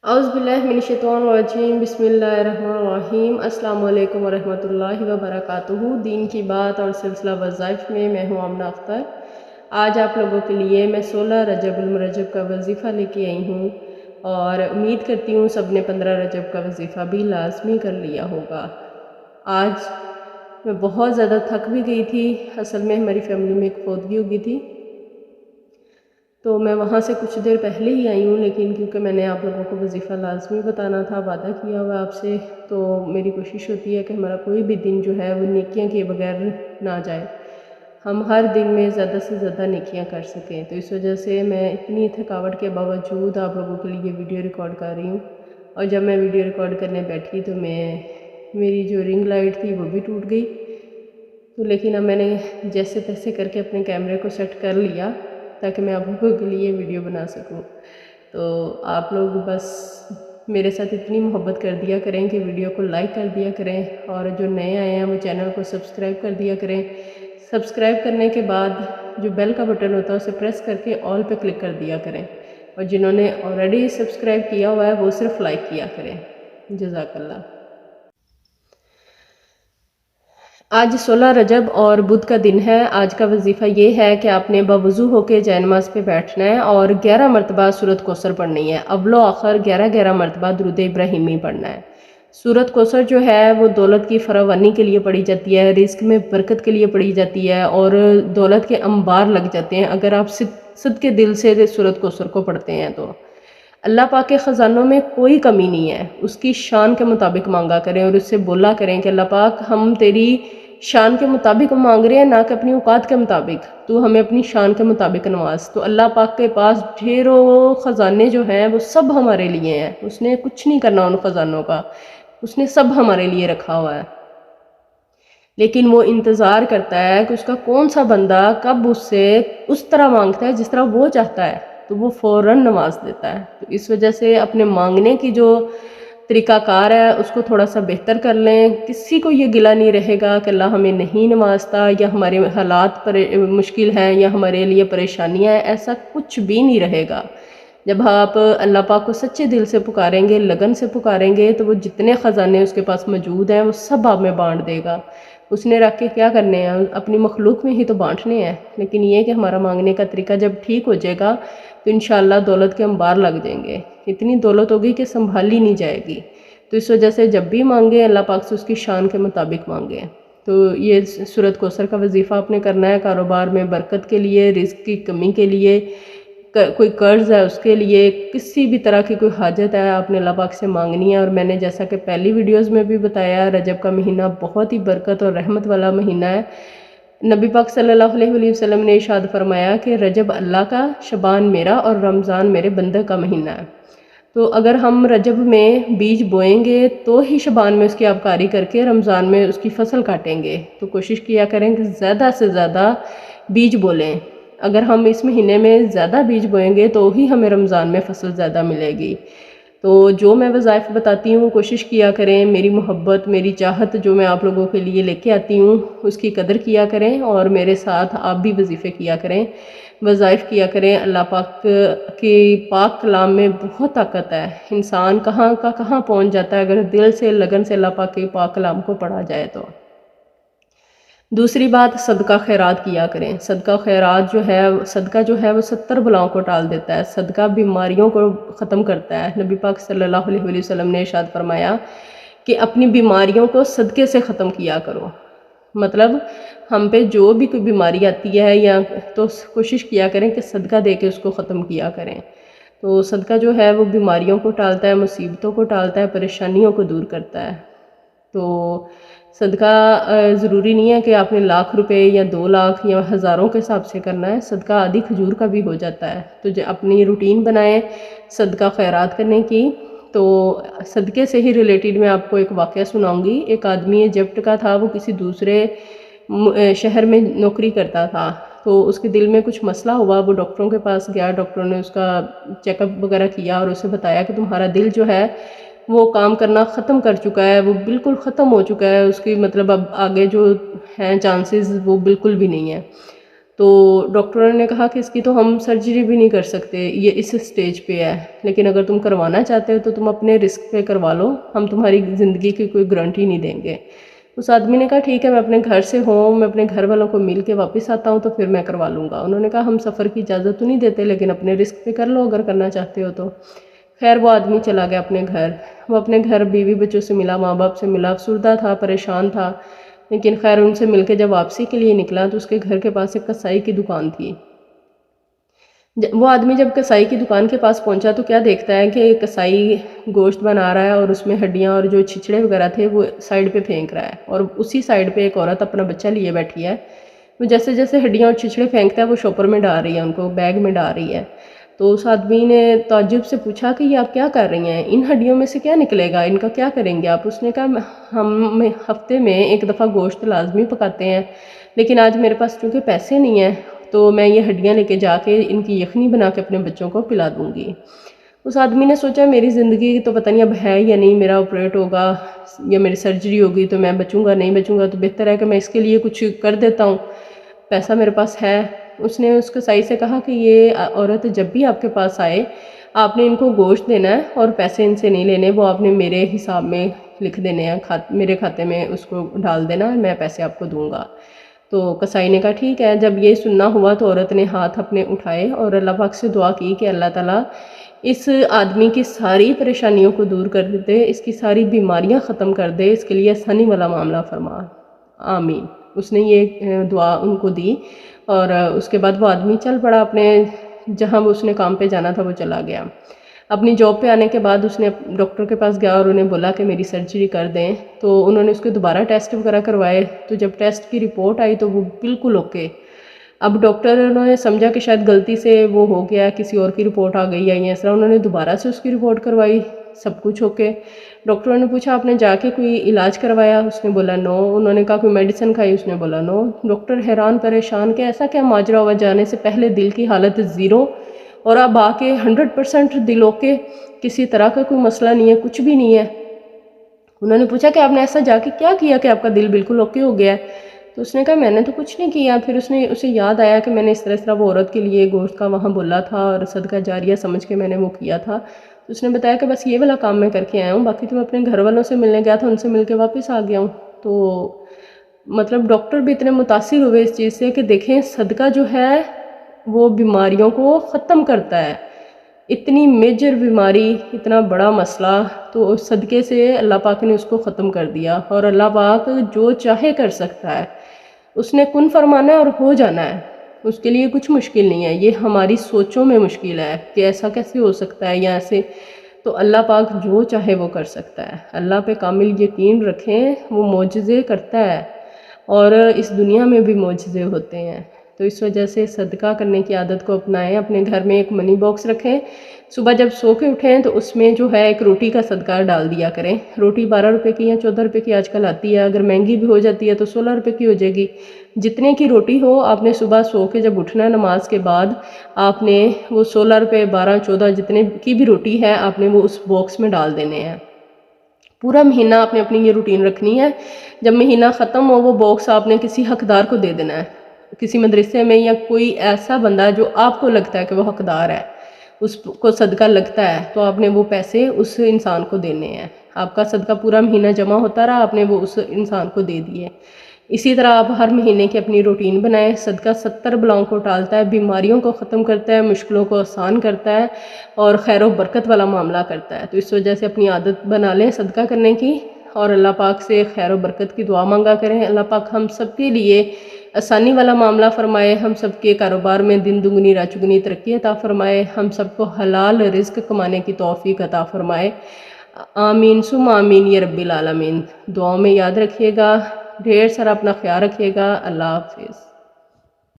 اعوذ باللہ من الشیطان الرجیم بسم اللہ الرحمن الرحیم السلام علیکم ورحمۃ اللہ وبرکاتہ۔ دین کی بات اور سلسلہ وظائف میں میں ہوں آمنہ اختر۔ آج آپ لوگوں کے لیے میں 16 رجب المرجب کا وظیفہ لے کے آئی ہوں اور امید کرتی ہوں سب نے 15 رجب کا وظیفہ بھی لازمی کر لیا ہوگا۔ آج میں بہت زیادہ تھک بھی گئی تھی، اصل میں ہماری فیملی میں ایک فوتگی ہو گئی تھی، تو میں وہاں سے کچھ دیر پہلے ہی آئی ہوں، لیکن کیونکہ میں نے آپ لوگوں کو وظیفہ لازمی بتانا تھا، وعدہ کیا ہوا آپ سے، تو میری کوشش ہوتی ہے کہ ہمارا کوئی بھی دن جو ہے وہ نیکیاں کیے بغیر نہ جائے، ہم ہر دن میں زیادہ سے زیادہ نیکیاں کر سکیں۔ تو اس وجہ سے میں اتنی تھکاوٹ کے باوجود آپ لوگوں کے لیے ویڈیو ریکارڈ کر رہی ہوں، اور جب میں ویڈیو ریکارڈ کرنے بیٹھی تو میری جو رنگ لائٹ تھی وہ بھی ٹوٹ گئی، تو لیکن اب میں نے جیسے تیسے کر کے اپنے کیمرے کو سیٹ کر لیا تاکہ میں آپ لوگوں کے لیے ویڈیو بنا سکوں۔ تو آپ لوگ بس میرے ساتھ اتنی محبت کر دیا کریں کہ ویڈیو کو لائک کر دیا کریں، اور جو نئے آئے ہیں وہ چینل کو سبسکرائب کر دیا کریں۔ سبسکرائب کرنے کے بعد جو بیل کا بٹن ہوتا ہے اسے پریس کر کے آل پہ کلک کر دیا کریں، اور جنہوں نے آلریڈی سبسکرائب کیا ہوا ہے وہ صرف لائک کیا کریں۔ جزاک اللہ۔ آج 16 رجب اور بدھ کا دن ہے۔ آج کا وظیفہ یہ ہے کہ آپ نے باوضو ہو کے جائے نماز پہ بیٹھنا ہے اور 11 مرتبہ سورۃ کوثر پڑھنی ہے، اول و آخر 11 مرتبہ درود ابراہیمی پڑھنا ہے۔ سورۃ کوثر جو ہے وہ دولت کی فراوانی کے لیے پڑھی جاتی ہے، رزق میں برکت کے لیے پڑھی جاتی ہے، اور دولت کے انبار لگ جاتے ہیں اگر آپ صدقے دل سے سورۃ کوثر کو پڑھتے ہیں تو۔ اللہ پاک کے خزانوں میں کوئی کمی نہیں ہے، اس کی شان کے مطابق مانگا کریں اور اس سے بولا کریں کہ اللہ پاک ہم تیری شان کے مطابق مانگ رہے ہیں، نہ کہ اپنی اوقات کے مطابق، تو ہمیں اپنی شان کے مطابق نواز۔ تو اللہ پاک کے پاس ڈھیروں خزانے جو ہیں وہ سب ہمارے لیے ہیں، اس نے کچھ نہیں کرنا ان خزانوں کا، اس نے سب ہمارے لیے رکھا ہوا ہے، لیکن وہ انتظار کرتا ہے کہ اس کا کون سا بندہ کب اس سے اس طرح مانگتا ہے جس طرح وہ چاہتا ہے، تو وہ فوراً نواز دیتا ہے۔ تو اس وجہ سے اپنے مانگنے کی جو طریقہ کار ہے اس کو تھوڑا سا بہتر کر لیں۔ کسی کو یہ گلہ نہیں رہے گا کہ اللہ ہمیں نہیں نوازتا، یا ہمارے حالات پر مشکل ہیں، یا ہمارے لیے پریشانیاں ہیں، ایسا کچھ بھی نہیں رہے گا۔ جب آپ اللہ پاک کو سچے دل سے پکاریں گے، لگن سے پکاریں گے، تو وہ جتنے خزانے اس کے پاس موجود ہیں وہ سب آپ میں بانٹ دے گا۔ اس نے رکھ کے کیا کرنے ہیں؟ اپنی مخلوق میں ہی تو بانٹنے ہیں، لیکن یہ کہ ہمارا مانگنے کا طریقہ جب ٹھیک ہو جائے گا تو انشاءاللہ دولت کے انبار لگ جائیں گے، اتنی دولت ہوگی کہ سنبھالی نہیں جائے گی۔ تو اس وجہ سے جب بھی مانگیں اللہ پاک سے اس کی شان کے مطابق مانگیں۔ تو یہ سورۃ کوثر کا وظیفہ آپ نے کرنا ہے، کاروبار میں برکت کے لیے، رزق کی کمی کے لیے، کوئی قرض ہے اس کے لیے، کسی بھی طرح کی کوئی حاجت ہے آپ نے اللہ پاک سے مانگنی ہے۔ اور میں نے جیسا کہ پہلی ویڈیوز میں بھی بتایا، رجب کا مہینہ بہت ہی برکت اور رحمت والا مہینہ ہے۔ نبی پاک صلی اللہ علیہ وسلم نے ارشاد فرمایا کہ رجب اللہ کا، شعبان میرا، اور رمضان میرے بندے کا مہینہ ہے۔ تو اگر ہم رجب میں بیج بوئیں گے تو ہی شعبان میں اس کی آبکاری کر کے رمضان میں اس کی فصل کاٹیں گے۔ تو کوشش کیا کریں کہ زیادہ سے زیادہ بیج بولیں، اگر ہم اس مہینے میں زیادہ بیج بوئیں گے تو ہی ہمیں رمضان میں فصل زیادہ ملے گی۔ تو جو میں وظائف بتاتی ہوں کوشش کیا کریں، میری محبت، میری چاہت جو میں آپ لوگوں کے لیے لے کے آتی ہوں اس کی قدر کیا کریں، اور میرے ساتھ آپ بھی وظیفے کیا کریں، وظائف کیا کریں۔ اللہ پاک کی پاک کلام میں بہت طاقت ہے، انسان کہاں کا کہاں پہنچ جاتا ہے اگر دل سے لگن سے اللہ پاک کے پاک کلام کو پڑھا جائے تو۔ دوسری بات، صدقہ خیرات کیا کریں۔ صدقہ خیرات صدقہ جو ہے وہ 70 بلاؤں کو ٹال دیتا ہے، صدقہ بیماریوں کو ختم کرتا ہے۔ نبی پاک صلی اللہ علیہ وسلم نے ارشاد فرمایا کہ اپنی بیماریوں کو صدقے سے ختم کیا کرو، مطلب ہم پہ جو بھی کوئی بیماری آتی ہے یا تو کوشش کیا کریں کہ صدقہ دے کے اس کو ختم کیا کریں۔ تو صدقہ جو ہے وہ بیماریوں کو ٹالتا ہے، مصیبتوں کو ٹالتا ہے، پریشانیوں کو دور کرتا ہے۔ تو صدقہ ضروری نہیں ہے کہ آپ نے لاکھ روپے یا 2 لاکھ یا ہزاروں کے حساب سے کرنا ہے، صدقہ آدھی کھجور کا بھی ہو جاتا ہے۔ تو اپنی روٹین بنائیں صدقہ خیرات کرنے کی۔ تو صدقے سے ہی ریلیٹڈ میں آپ کو ایک واقعہ سناؤں گی۔ ایک آدمی ایجپٹ کا تھا، وہ کسی دوسرے شہر میں نوکری کرتا تھا، تو اس کے دل میں کچھ مسئلہ ہوا، وہ ڈاکٹروں کے پاس گیا، ڈاکٹروں نے اس کا چیک اپ وغیرہ کیا اور اسے بتایا کہ تمہارا دل جو ہے وہ کام کرنا ختم کر چکا ہے، وہ بالکل ختم ہو چکا ہے، اس کی مطلب اب آگے جو ہیں چانسز وہ بالکل بھی نہیں ہے۔ تو ڈاکٹروں نے کہا کہ اس کی تو ہم سرجری بھی نہیں کر سکتے، یہ اس سٹیج پہ ہے، لیکن اگر تم کروانا چاہتے ہو تو تم اپنے رسک پہ کروا لو، ہم تمہاری زندگی کی کوئی گارنٹی نہیں دیں گے۔ اس آدمی نے کہا ٹھیک ہے، میں اپنے گھر سے ہوں، میں اپنے گھر والوں کو مل کے واپس آتا ہوں تو پھر میں کروا لوں گا۔ انہوں نے کہا ہم سفر کی اجازت تو نہیں دیتے، لیکن اپنے رسک پہ کر لو اگر کرنا چاہتے ہو تو۔ خیر وہ آدمی چلا گیا اپنے گھر، وہ اپنے گھر بیوی بچوں سے ملا، ماں باپ سے ملا، افسردہ تھا، پریشان تھا، لیکن خیر ان سے مل کے جب واپسی کے لیے نکلا تو اس کے گھر کے پاس ایک کسائی کی دکان تھی۔ وہ آدمی جب کسائی کی دکان کے پاس پہنچا تو کیا دیکھتا ہے کہ کسائی گوشت بنا رہا ہے اور اس میں ہڈیاں اور جو چھچڑے وغیرہ تھے وہ سائڈ پہ پھینک رہا ہے، اور اسی سائڈ پہ ایک عورت اپنا بچہ لیے بیٹھی ہے۔ وہ جیسے جیسے ہڈیاں اور چھچڑے پھینکتا ہے وہ شاپر میں ڈال رہی ہے، ان کو بیگ میں ڈال رہی ہے۔ تو اس آدمی نے تعجب سے پوچھا کہ یہ آپ کیا کر رہی ہیں، ان ہڈیوں میں سے کیا نکلے گا، ان کا کیا کریں گے آپ؟ اس نے کہا ہم ہفتے میں ایک دفعہ گوشت لازمی پکاتے ہیں، لیکن آج میرے پاس چونکہ پیسے نہیں ہیں تو میں یہ ہڈیاں لے کے جا کے ان کی یخنی بنا کے اپنے بچوں کو پلا دوں گی۔ اس آدمی نے سوچا میری زندگی تو پتہ نہیں اب ہے یا نہیں، میرا آپریٹ ہوگا یا میری سرجری ہوگی تو میں بچوں گا نہیں بچوں گا، تو بہتر ہے کہ میں اس کے لیے کچھ کر دیتا ہوں، پیسہ میرے پاس ہے۔ اس نے اس کسائی سے کہا کہ یہ عورت جب بھی آپ کے پاس آئے آپ نے ان کو گوشت دینا ہے اور پیسے ان سے نہیں لینے، وہ آپ نے میرے حساب میں لکھ دینے ہیں، میرے کھاتے میں اس کو ڈال دینا، میں پیسے آپ کو دوں گا۔ تو کسائی نے کہا ٹھیک ہے۔ جب یہ سننا ہوا تو عورت نے ہاتھ اپنے اٹھائے اور اللہ پاک سے دعا کی کہ اللہ تعالیٰ اس آدمی کی ساری پریشانیوں کو دور کر دے، اس کی ساری بیماریاں ختم کر دے، اس کے لیے آسانی والا معاملہ فرما، آمین۔ اس نے یہ دعا ان کو دی اور اس کے بعد وہ آدمی چل پڑا اپنے جہاں وہ اس نے کام پہ جانا تھا وہ چلا گیا۔ اپنی جاب پہ آنے کے بعد اس نے ڈاکٹر کے پاس گیا اور انہیں بولا کہ میری سرجری کر دیں، تو انہوں نے اس کے دوبارہ ٹیسٹ وغیرہ کروائے، تو جب ٹیسٹ کی رپورٹ آئی تو وہ بالکل اوکے۔ اب ڈاکٹر نے سمجھا کہ شاید غلطی سے وہ ہو گیا، کسی اور کی رپورٹ آ گئی ہے یا اس طرح، انہوں نے دوبارہ سے اس کی رپورٹ کروائی، سب کچھ اوکے۔ ڈاکٹروں نے پوچھا آپ نے جا کے کوئی علاج کروایا؟ اس نے بولا نو۔ انہوں نے کہا کوئی میڈیسن کھائی؟ اس نے بولا نو۔ ڈاکٹر حیران پریشان کہ ایسا کیا ماجرا ہوا، جانے سے پہلے دل کی حالت زیرو اور اب آ کے 100% دل اوکے، کسی طرح کا کوئی مسئلہ نہیں ہے، کچھ بھی نہیں ہے۔ انہوں نے پوچھا کہ آپ نے ایسا جا کے کیا کیا کہ آپ کا دل بالکل اوکے ہو گیا ہے؟ تو اس نے کہا میں نے تو کچھ نہیں کیا۔ پھر اسے یاد آیا کہ میں نے اس طرح وہ عورت کے لیے گوشت کا وہاں بولا تھا اور صدقہ جاریہ سمجھ کے میں نے وہ کیا تھا۔ تو اس نے بتایا کہ بس یہ والا کام میں کر کے آیا ہوں، باقی تو میں اپنے گھر والوں سے ملنے گیا تھا، ان سے مل کے واپس آ گیا ہوں۔ تو مطلب ڈاکٹر بھی اتنے متاثر ہوئے اس چیز سے کہ دیکھیں صدقہ جو ہے وہ بیماریوں کو ختم کرتا ہے، اتنی میجر بیماری، اتنا بڑا مسئلہ، تو صدقے سے اللہ پاک نے اس کو ختم کر دیا۔ اور اللہ پاک جو چاہے کر سکتا ہے، اس نے کن فرمانا ہے اور ہو جانا ہے، اس کے لیے کچھ مشکل نہیں ہے۔ یہ ہماری سوچوں میں مشکل ہے کہ ایسا کیسے ہو سکتا ہے یا ایسے، تو اللہ پاک جو چاہے وہ کر سکتا ہے۔ اللہ پہ کامل یقین رکھیں، وہ معجزے کرتا ہے اور اس دنیا میں بھی معجزے ہوتے ہیں۔ تو اس وجہ سے صدقہ کرنے کی عادت کو اپنائیں، اپنے گھر میں ایک منی باکس رکھیں، صبح جب سو کے اٹھیں تو اس میں جو ہے ایک روٹی کا صدقہ ڈال دیا کریں۔ روٹی 12 روپے کی یا 14 روپے کی آج کل آتی ہے، اگر مہنگی بھی ہو جاتی ہے تو 16 روپے کی ہو جائے گی۔ جتنے کی روٹی ہو آپ نے صبح سو کے جب اٹھنا ہے نماز کے بعد، آپ نے وہ 16 روپے 12 14 جتنے کی بھی روٹی ہے آپ نے وہ اس باکس میں ڈال دینے ہیں۔ پورا مہینہ آپ نے اپنی یہ روٹین رکھنی ہے۔ جب مہینہ ختم ہو وہ باکس آپ نے کسی حقدار کو دے دینا ہے، کسی مدرسے میں یا کوئی ایسا بندہ جو آپ کو لگتا ہے کہ وہ حقدار ہے، اس کو صدقہ لگتا ہے، تو آپ نے وہ پیسے اس انسان کو دینے ہیں۔ آپ کا صدقہ پورا مہینہ جمع ہوتا رہا، آپ نے وہ اس انسان کو دے دیے۔ اسی طرح آپ ہر مہینے کی اپنی روٹین بنائیں۔ صدقہ 70 بلاؤں کو ٹالتا ہے، بیماریوں کو ختم کرتا ہے، مشکلوں کو آسان کرتا ہے اور خیر و برکت والا معاملہ کرتا ہے۔ تو اس وجہ سے اپنی عادت بنا لیں صدقہ کرنے کی اور اللہ پاک سے خیر و برکت کی دعا مانگا کریں۔ اللہ پاک ہم سب کے لیے آسانی والا معاملہ فرمائے، ہم سب کے کاروبار میں دن دگنی رات چگنی ترقی عطا فرمائے، ہم سب کو حلال رزق کمانے کی توفیق عطا فرمائے، آمین ثم آمین یا رب العالمین۔ دعاؤں میں یاد رکھیے گا، ڈھیر سارا اپنا خیال رکھیے گا۔ اللہ حافظ۔